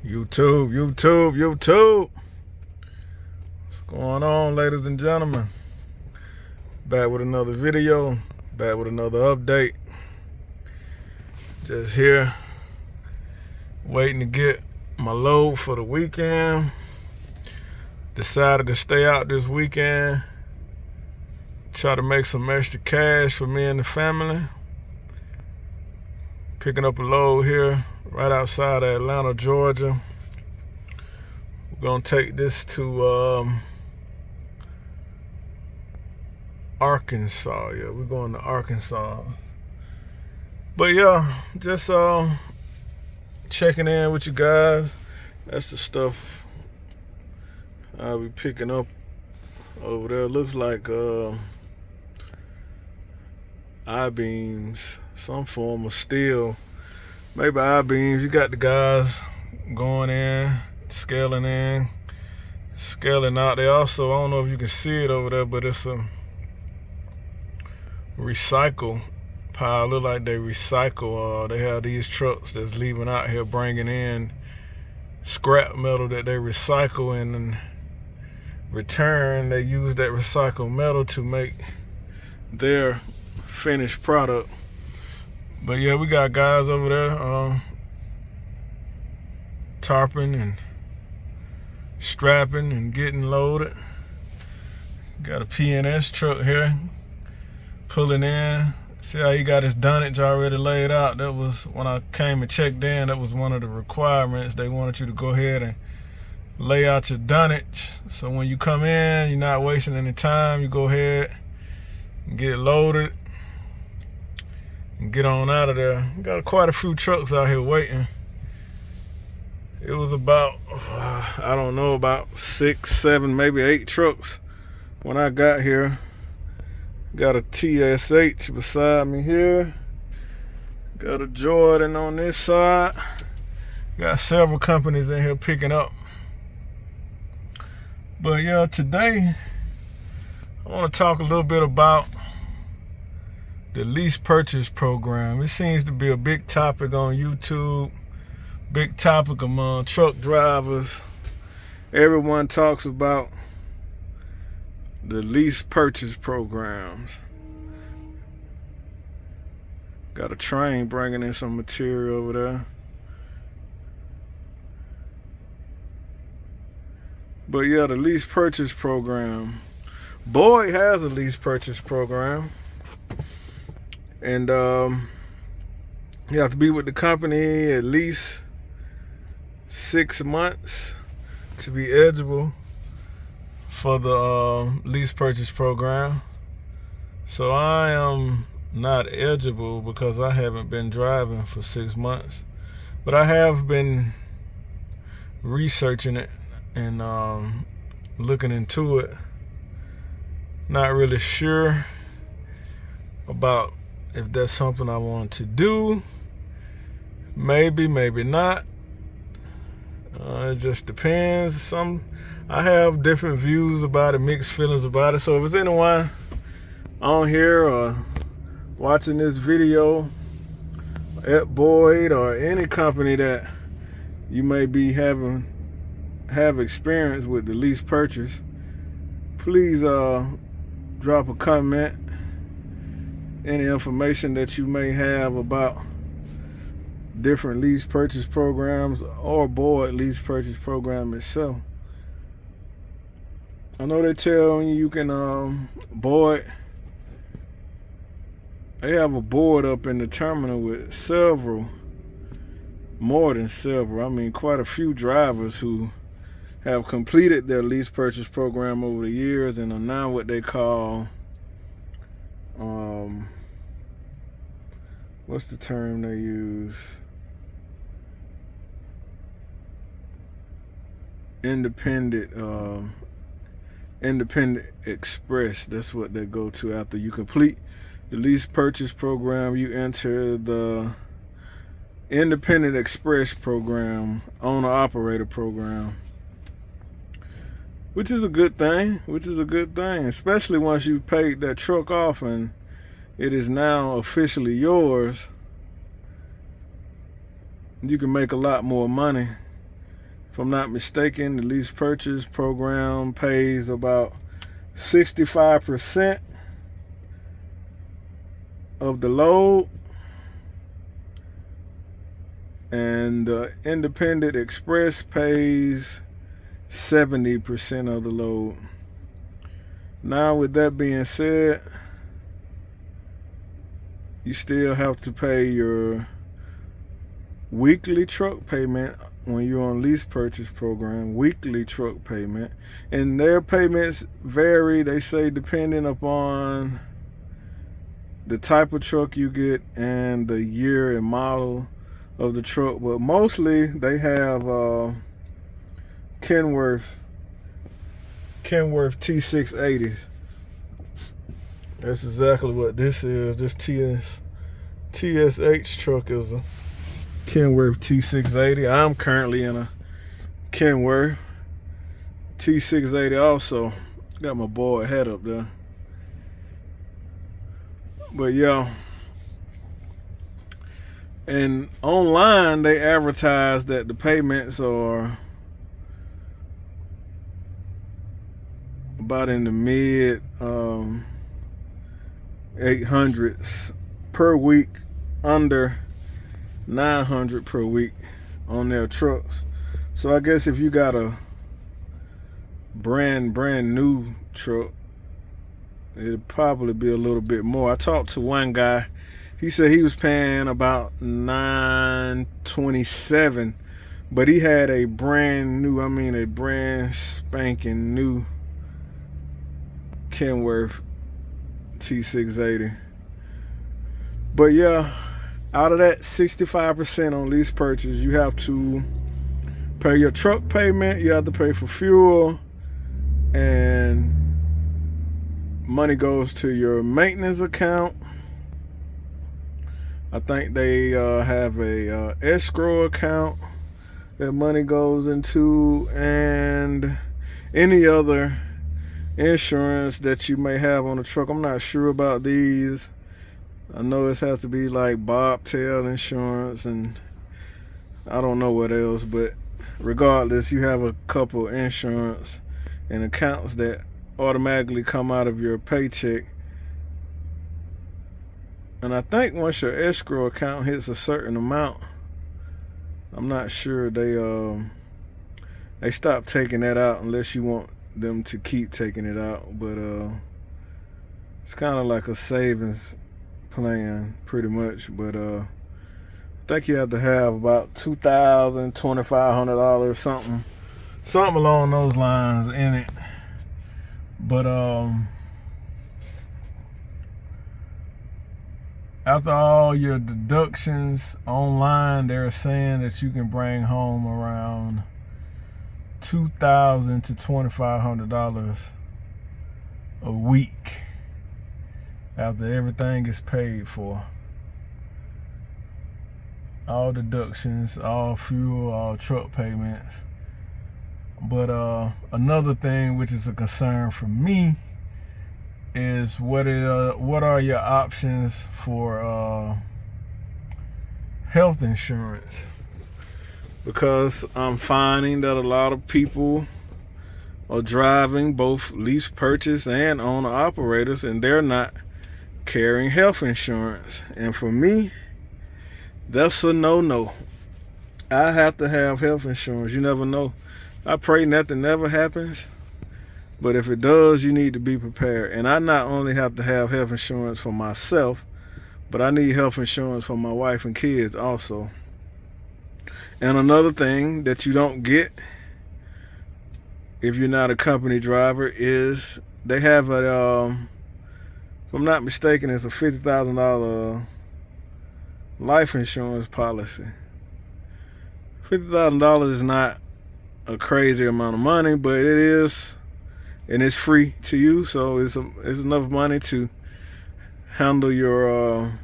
YouTube. What's going on, ladies and gentlemen? Back with another video, back with another update. Just here, waiting to get my load for the weekend. Decided to stay out this weekend, try to make some extra cash for me and the family. Picking up a load here right outside of Atlanta, Georgia. We're gonna take this to Arkansas. Yeah, we're going to Arkansas. But yeah, just checking in with you guys. That's the stuff I'll be picking up over there. Looks like I-beams, some form of steel, maybe I-beams. You got the guys going in, scaling out. They also, I don't know if you can see it over there, but it's a recycle pile. Look like they recycle. They have these trucks that's leaving out here bringing in scrap metal that they recycle, and in return they use that recycled metal to make their finished product. But yeah, we got guys over there tarping and strapping and getting loaded. Got a PNS truck here pulling in. See how he got his dunnage already laid out? That was, when I came and checked in, that was one of the requirements. They wanted you to go ahead and lay out your dunnage, so when you come in, you're not wasting any time. You go ahead and get loaded and get on out of there. Got quite a few trucks out here waiting. It was about, I don't know, about 6, 7, maybe 8 trucks when I got here. Got a TSH beside me here. Got a Jordan on this side. Got several companies in here picking up. But yeah, today I want to talk a little bit about the lease purchase program. It seems to be a big topic on YouTube, big topic among truck drivers. Everyone talks about the lease purchase programs. Got a train bringing in some material over there. But yeah, the lease purchase program. Boyd has a lease purchase program. And you have to be with the company at least 6 months to be eligible for the lease purchase program. So I am not eligible because I haven't been driving for 6 months. But I have been researching it and looking into it. Not really sure about if that's something I want to do. Maybe not. It just depends. I have different views about it, mixed feelings about it. So if there's anyone on here or watching this video at Boyd or any company that you may be have experience with the lease purchase, please drop a comment. Any information that you may have about different lease purchase programs or Boyd lease purchase program itself. I know they tell you can Boyd, they have a board up in the terminal with more than several, I mean quite a few drivers who have completed their lease purchase program over the years and are now what they call what's the term they use? Independent express. That's what they go to after you complete the lease purchase program. You enter the independent express program, owner operator program, which is a good thing. Especially once you've paid that truck off and it is now officially yours. You can make a lot more money If I'm not mistaken, the lease purchase program pays about 65% of the load, and the independent express pays 70% of the load. Now, with that being said, you still have to pay your weekly truck payment when you're on lease purchase program, weekly truck payment. And their payments vary, they say, depending upon the type of truck you get and the year and model of the truck. But mostly they have Kenworth T680s. That's exactly what this is. This TSH truck is a Kenworth T680. I'm currently in a Kenworth T680 also. Got my boy head up there. But yeah. And online they advertise that the payments are about in the mid 800s per week, under 900 per week on their trucks. So I guess if you got a brand new truck, it'd probably be a little bit more. I talked to one guy. He said he was paying about $927, but he had a brand spanking new Kenworth T680. But yeah, out of that 65% on lease purchase, you have to pay your truck payment, you have to pay for fuel, and money goes to your maintenance account. I think they have a escrow account that money goes into, and any other insurance that you may have on the truck. I'm not sure about these. I know it has to be like bobtail insurance, and I don't know what else, but regardless, you have a couple insurance and accounts that automatically come out of your paycheck. And I think once your escrow account hits a certain amount, I'm not sure, they stop taking that out unless you want them to keep taking it out. But it's kind of like a savings plan pretty much. But I think you have to have about $2,000, $2,500, something along those lines in it. But after all your deductions online, they're saying that you can bring home around $2,000 to $2,500 a week after everything is paid for. All deductions, all fuel, all truck payments. But another thing which is a concern for me is what are your options for health insurance? Because I'm finding that a lot of people are driving both lease purchase and owner operators, and they're not carrying health insurance. And for me, that's a no-no. I have to have health insurance. You never know. I pray nothing never happens, but if it does, you need to be prepared. And I not only have to have health insurance for myself, but I need health insurance for my wife and kids also. And another thing that you don't get if you're not a company driver is they have a, if I'm not mistaken, it's a $50,000 life insurance policy. $50,000 is not a crazy amount of money, but it is, and it's free to you, so it's enough money to handle your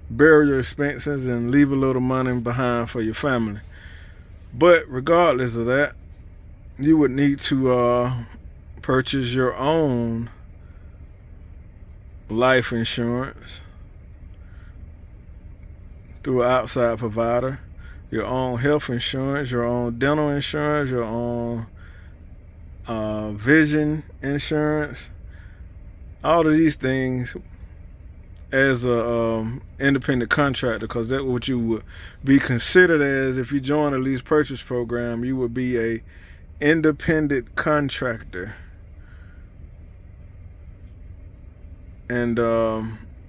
burial expenses and leave a little money behind for your family. But regardless of that, you would need to purchase your own life insurance through an outside provider. your own health insurance, your own dental insurance, your own vision insurance, all of these things as a independent contractor, because that's what you would be considered as if you join a lease purchase program. You would be a independent contractor. And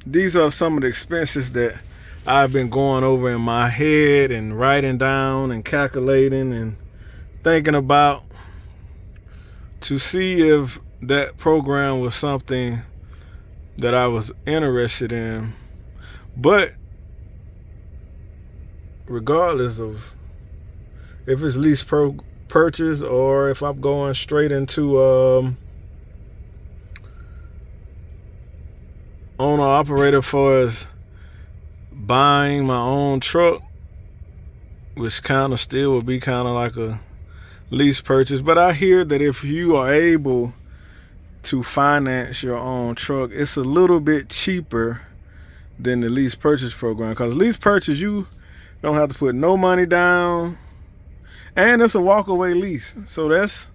these are some of the expenses that I've been going over in my head and writing down and calculating and thinking about to see if that program was something that I was interested in. But regardless of if it's lease purchase or if I'm going straight into owner operator for as buying my own truck, which kind of still would be kind of like a lease purchase. But I hear that if you are able to finance your own truck, it's a little bit cheaper than the lease purchase program, because lease purchase, you don't have to put no money down, and it's a walk-away lease. So that's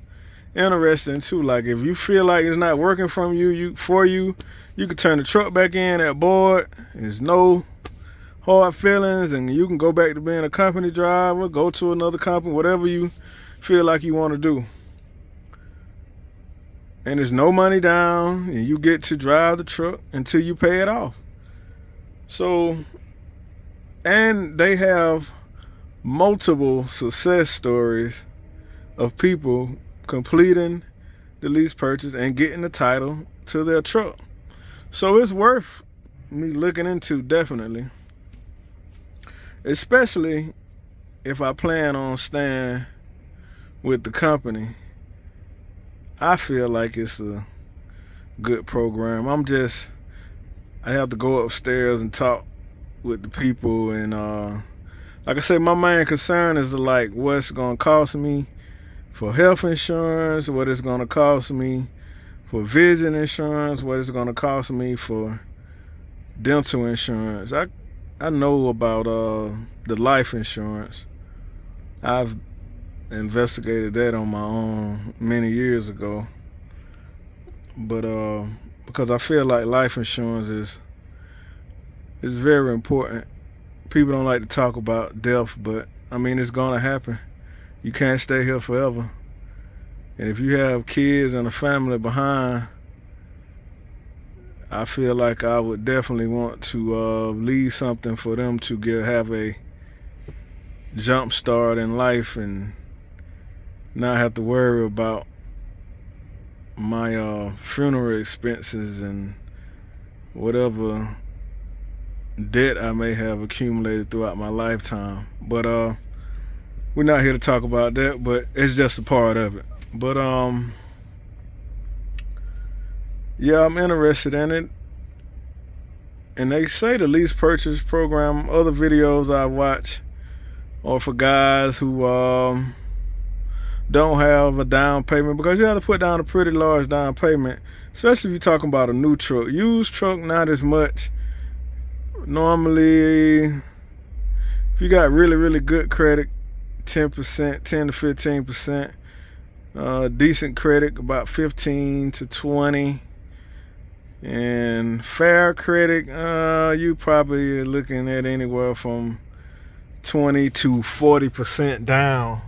interesting too. Like if you feel like it's not working for you can turn the truck back in at board. There's no hard feelings, and you can go back to being a company driver, go to another company, whatever you feel like you want to do. And there's no money down, and you get to drive the truck until you pay it off. So, and they have multiple success stories of people completing the lease purchase and getting the title to their truck. So it's worth me looking into, definitely. Especially if I plan on staying with the company. I feel like it's a good program. I have to go upstairs and talk with the people, and like I said, my main concern is like what's gonna cost me for health insurance, what it's gonna cost me for vision insurance, what it's gonna cost me for dental insurance. I know about the life insurance. I've investigated that on my own many years ago, but because I feel like life insurance is very important. People don't like to talk about death, but I mean, it's gonna happen. You can't stay here forever, and if you have kids and a family behind, I feel like I would definitely want to leave something for them to have a jump start in life and not have to worry about my funeral expenses and whatever debt I may have accumulated throughout my lifetime. But we're not here to talk about that, but it's just a part of it. But yeah, I'm interested in it. And they say the lease purchase program, other videos I watch are for guys who don't have a down payment, because you have to put down a pretty large down payment, especially if you're talking about a new truck. Used truck, not as much. Normally, if you got really, really good credit, 10%, 10 to 15%. Decent credit, about 15 to 20. And fair credit, you probably looking at anywhere from 20 to 40% down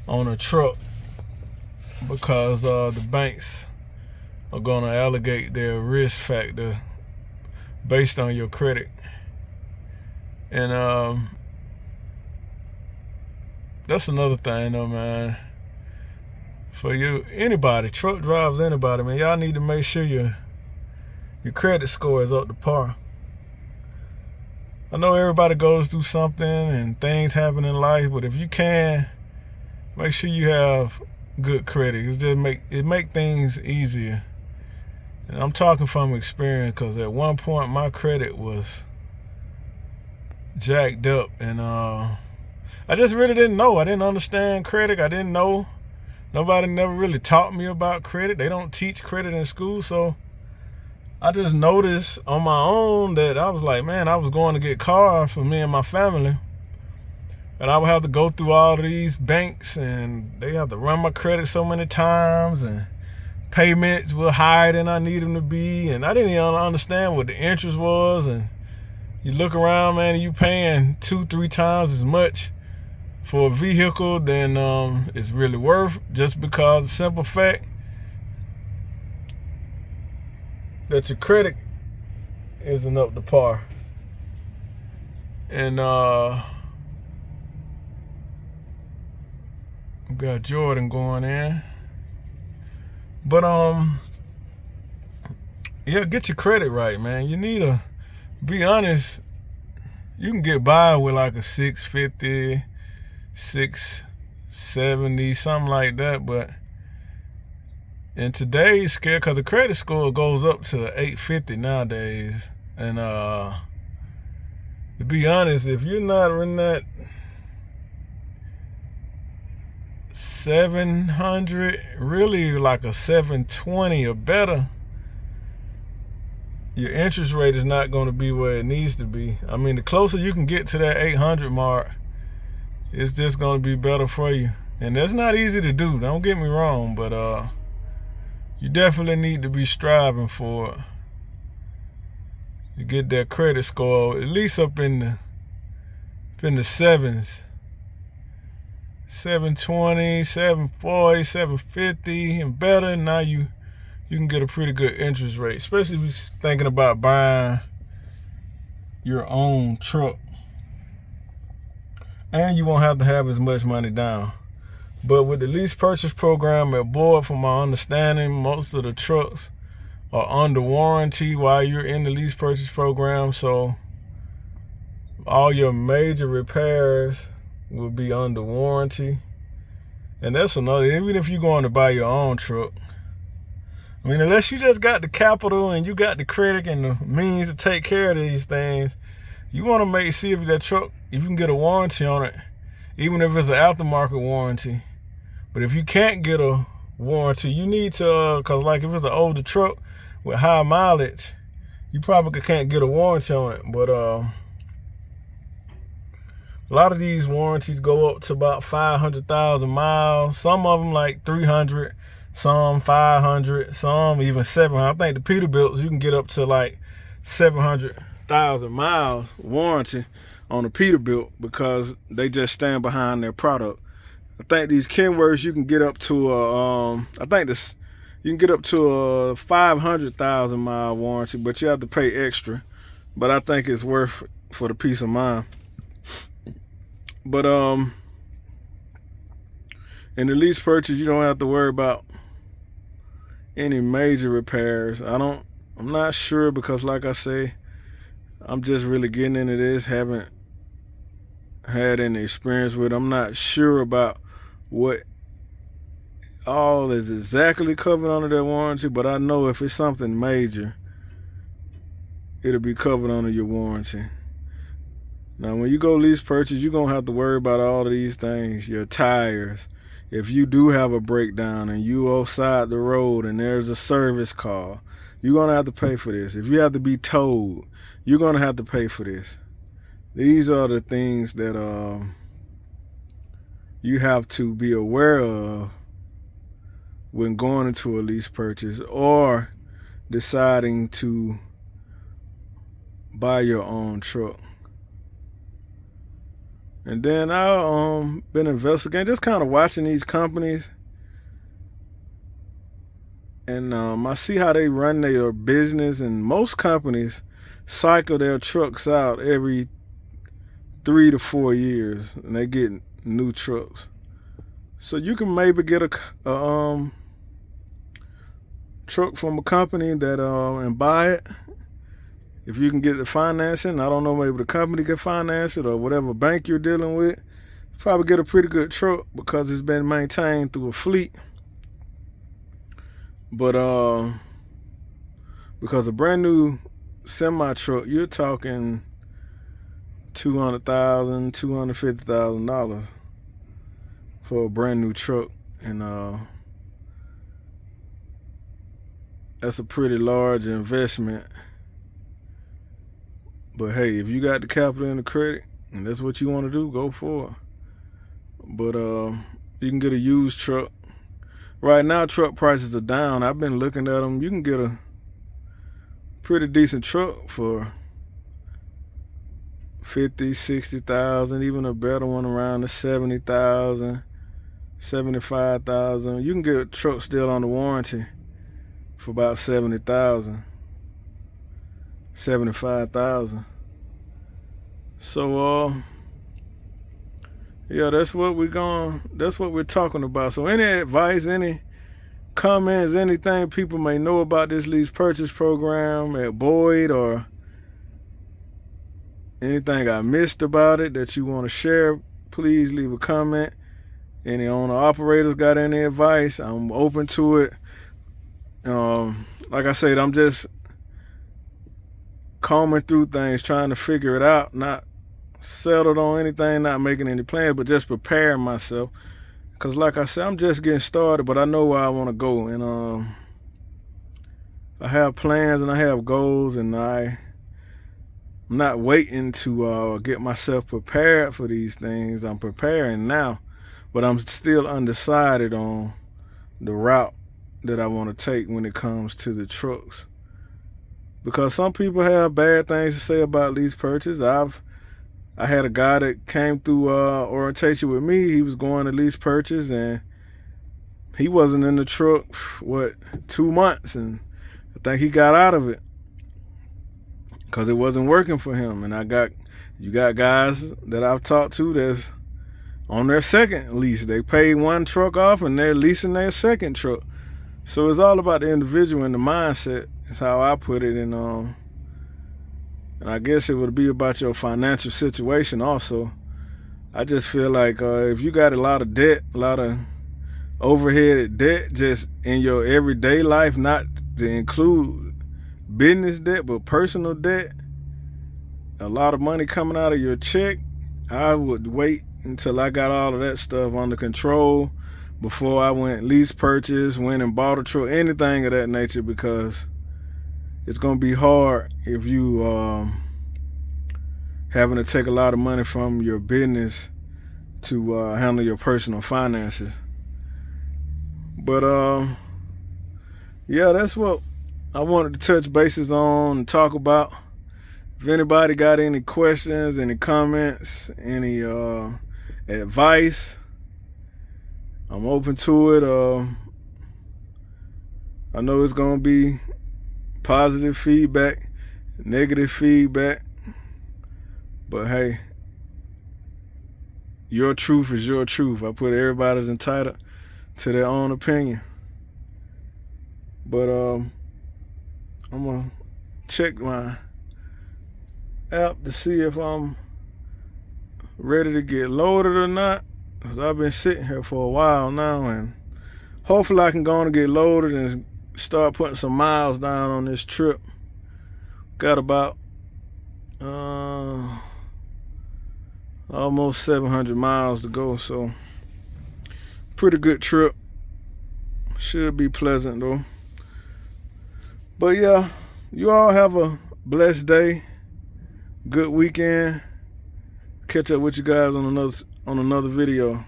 on a truck, because the banks are going to allocate their risk factor based on your credit. And that's another thing though, man. For you, anybody, truck drivers, anybody, man, y'all need to make sure your credit score is up to par. I know everybody goes through something and things happen in life, but if you can, make sure you have good credit. It's just make things easier. And I'm talking from experience, because at one point my credit was jacked up, and I just really didn't know. I didn't understand credit. I didn't know. Nobody never really taught me about credit. They don't teach credit in school, so I just noticed on my own that I was like, man, I was going to get cars for me and my family, And I would have to go through all of these banks, and they have to run my credit so many times, and payments were higher than I need them to be, and I didn't even understand what the interest was. And you look around, man, and you paying 2-3 times as much for a vehicle than it's really worth, just because the simple fact that your credit isn't up to par. And we got Jordan going in. But yeah, get your credit right, man. You need to be honest. You can get by with like a 650, 670, something like that. But in today's scale, because the credit score goes up to 850 nowadays, and to be honest, if you're not in that 700, really like a 720 or better, your interest rate is not going to be where it needs to be. I mean, the closer you can get to that 800 mark, it's just going to be better for you. And that's not easy to do, don't get me wrong, but you definitely need to be striving for it. You get that credit score at least up in the sevens. 720, 740, 750 and better. Now you can get a pretty good interest rate, especially if you're thinking about buying your own truck. And you won't have to have as much money down. But with the lease purchase program at Boyd, from my understanding, most of the trucks are under warranty while you're in the lease purchase program. So all your major repairs will be under warranty. And that's another, even if you're going to buy your own truck, I mean, unless you just got the capital and you got the credit and the means to take care of these things, you want to see if that truck, if you can get a warranty on it, even if it's an aftermarket warranty. But if you can't get a warranty, you need to, because like if it's an older truck with high mileage, you probably can't get a warranty on it. But a lot of these warranties go up to about 500,000 miles. Some of them like 300, some 500, some even 700. I think the Peterbilts, you can get up to like 700,000 miles warranty on a Peterbilt because they just stand behind their product. I think these Kenworths, you can get up to you can get up to a 500,000 mile warranty, but you have to pay extra. But I think it's worth it for the peace of mind. But in the lease purchase, you don't have to worry about any major repairs. I'm not sure, because like I say, I'm just really getting into this, haven't had any experience with it. I'm not sure about what all is exactly covered under that warranty, but I know if it's something major, it'll be covered under your warranty. Now, when you go lease purchase, you're going to have to worry about all of these things. Your tires. If you do have a breakdown and you outside the road and there's a service call, you're going to have to pay for this. If you have to be towed, you're going to have to pay for this. These are the things that you have to be aware of when going into a lease purchase or deciding to buy your own truck. And then I've been investigating, just kind of watching these companies, and I see how they run their business. And most companies cycle their trucks out every 3 to 4 years, and they get new trucks. So you can maybe get a truck from a company that and buy it. If you can get the financing, I don't know, maybe the company can finance it or whatever bank you're dealing with. You probably get a pretty good truck because it's been maintained through a fleet. But because a brand new semi truck, you're talking $200,000, $250,000 for a brand new truck, and that's a pretty large investment. But hey, if you got the capital and the credit, and that's what you want to do, go for it. But you can get a used truck. Right now, truck prices are down. I've been looking at them. You can get a pretty decent truck for 50, 60,000, even a better one around the 70,000, 75,000. You can get a truck still on the warranty for about 70,000, 75,000. So yeah, that's what we're talking about. So any advice, any comments, anything people may know about this lease purchase program at Boyd, or anything I missed about it that you want to share, please leave a comment. Any owner operators got any advice? I'm open to it. Like I said, I'm just combing through things, trying to figure it out, not settled on anything, not making any plans, but just preparing myself. Because like I said, I'm just getting started, but I know where I want to go. And I have plans and I have goals, and I'm not waiting to get myself prepared for these things. I'm preparing now, but I'm still undecided on the route that I want to take when it comes to the trucks. Because some people have bad things to say about lease purchase. I had a guy that came through orientation with me. He was going to lease purchase, and he wasn't in the truck, 2 months, and I think he got out of it because it wasn't working for him. And you got guys that I've talked to that's on their second lease. They paid one truck off and they're leasing their second truck. So it's all about the individual and the mindset, is how I put it. And I guess it would be about your financial situation also. I just feel like if you got a lot of debt, a lot of overhead debt just in your everyday life, not to include business debt, but personal debt, a lot of money coming out of your check, I would wait until I got all of that stuff under control before I went lease purchase, went and bought a truck, anything of that nature, because it's going to be hard if you having to take a lot of money from your business to handle your personal finances. But yeah, that's what I wanted to touch bases on and talk about. If anybody got any questions, any comments, any advice, I'm open to it. I know it's going to be positive feedback, negative feedback, but hey, your truth is your truth. I put everybody's entitled to their own opinion. But I'm gonna check my app to see if I'm ready to get loaded or not, because I've been sitting here for a while now, and hopefully I can go on and get loaded and start putting some miles down on this trip. Got about almost 700 miles to go, so pretty good trip. Should be pleasant though. But yeah, you all have a blessed day, good weekend. Catch up with you guys on another video.